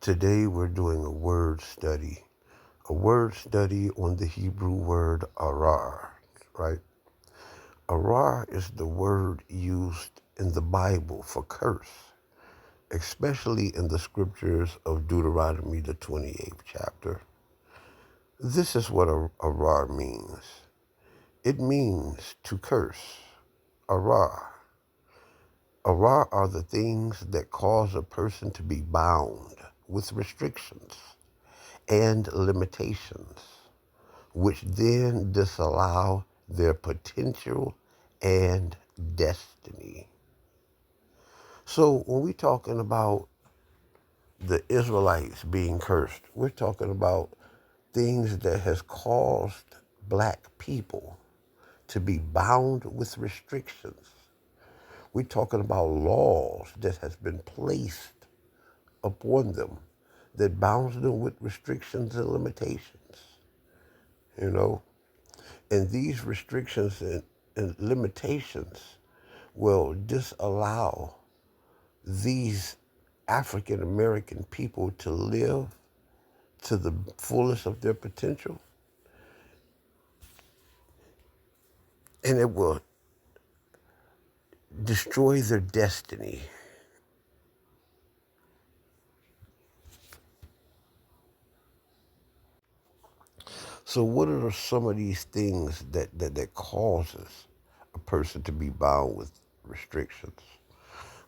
Today we're doing a word study on the Hebrew word arar, right? Arar is the word used in the Bible for curse, especially in the scriptures of Deuteronomy, the 28th chapter. This is what arar means. It means to curse. Arar. Arar are the things that cause a person to be bound with restrictions and limitations, which then disallow their potential and destiny. So when we're talking about the Israelites being cursed, we're talking about things that has caused black people to be bound with restrictions. We're talking about laws that has been placed upon them that bounds them with restrictions and limitations, you know? And these restrictions and limitations will disallow these African American people to live to the fullest of their potential. And it will destroy their destiny. So what are some of these things that causes a person to be bound with restrictions?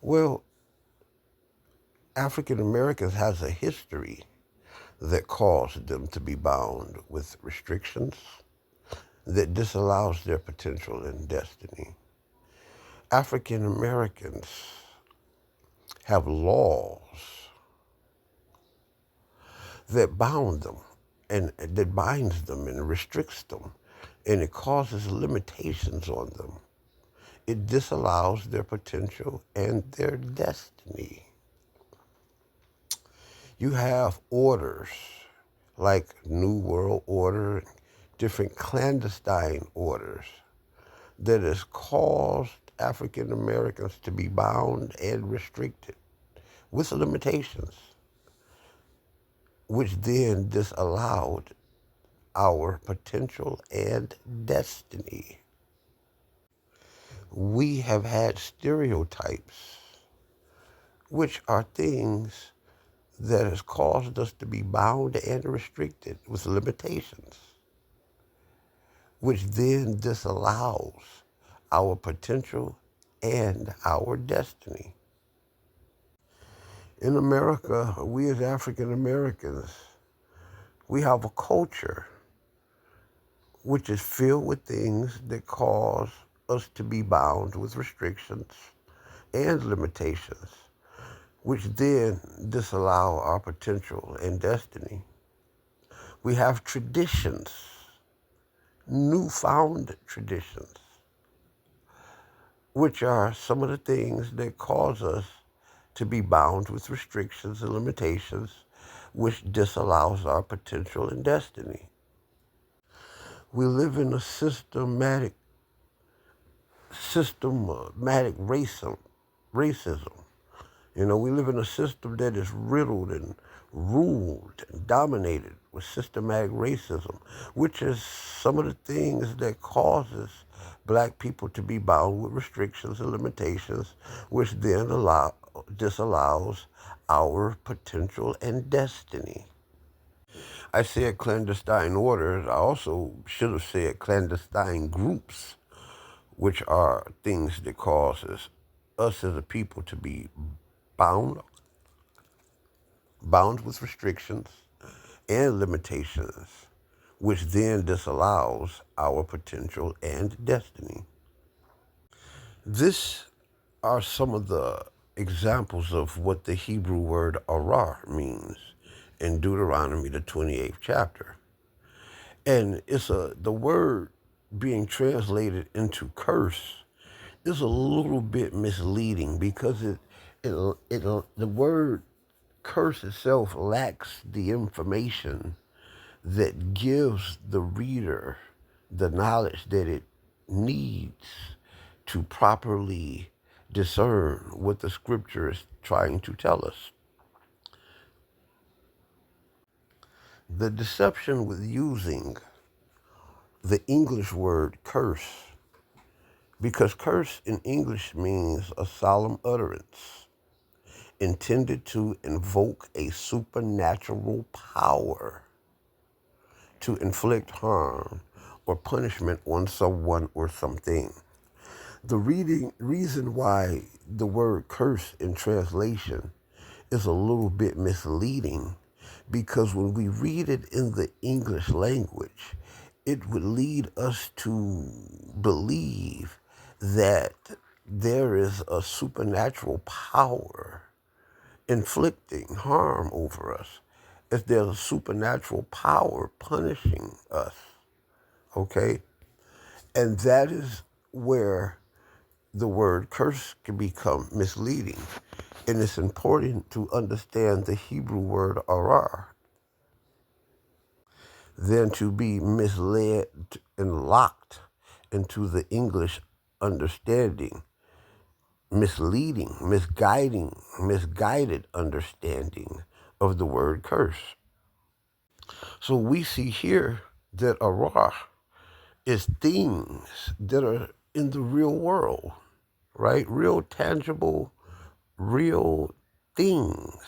Well, African Americans has a history that caused them to be bound with restrictions that disallows their potential and destiny. African Americans have laws that bound them and that binds them and restricts them, and it causes limitations on them. It disallows their potential and their destiny. You have orders like New World Order, different clandestine orders that has caused African Americans to be bound and restricted with limitations, which then disallowed our potential and destiny. We have had stereotypes, which are things that has caused us to be bound and restricted with limitations, which then disallows our potential and our destiny. In America, we as African Americans, we have a culture which is filled with things that cause us to be bound with restrictions and limitations, which then disallow our potential and destiny. We have traditions, newfound traditions, which are some of the things that cause us to be bound with restrictions and limitations, which disallows our potential and destiny. We live in a systematic racism. You know, we live in a system that is riddled and ruled and dominated with systematic racism, which is some of the things that causes black people to be bound with restrictions and limitations, which then disallows our potential and destiny. I said clandestine orders. I also should have said clandestine groups, which are things that causes us as a people to be bound, bound with restrictions and limitations, which then disallows our potential and destiny. This are some of the examples of what the Hebrew word arar means in Deuteronomy, the 28th chapter. And the word being translated into curse is a little bit misleading because the word curse itself lacks the information that gives the reader the knowledge that it needs to properly discern what the scripture is trying to tell us. The deception with using the English word curse, because curse in English means a solemn utterance intended to invoke a supernatural power to inflict harm or punishment on someone or something. The reason why the word curse in translation is a little bit misleading, because when we read it in the English language, it would lead us to believe that there is a supernatural power inflicting harm over us, if there's a supernatural power punishing us, okay? And that is where the word curse can become misleading. And it's important to understand the Hebrew word arar than to be misled and locked into the English understanding, misguided understanding of the word curse. So we see here that arar is things that are in the real world, right? Real tangible, real things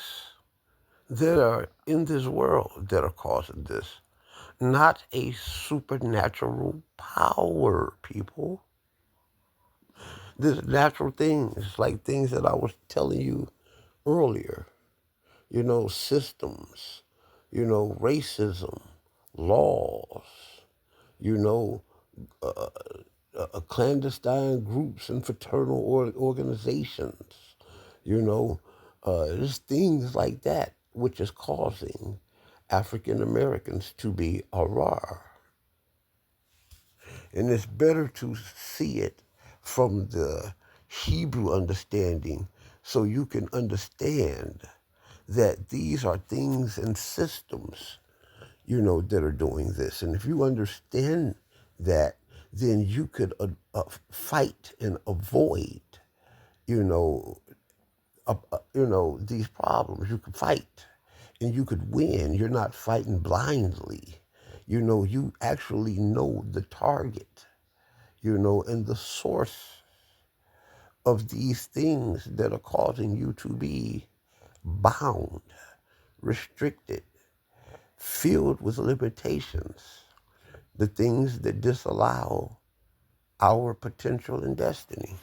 that are in this world that are causing this. Not a supernatural power, people. This natural things, like things that I was telling you earlier, systems, racism, laws, you know, clandestine groups and fraternal organizations, there's things like that which is causing African Americans to be arar. And it's better to see it from the Hebrew understanding so you can understand that these are things and systems, that are doing this. And if you understand that, then you could fight and avoid, you know, these problems. You could fight and you could win. You're not fighting blindly. You actually know the target, and the source of these things that are causing you to be bound, restricted, filled with limitations, the things that disallow our potential and destiny.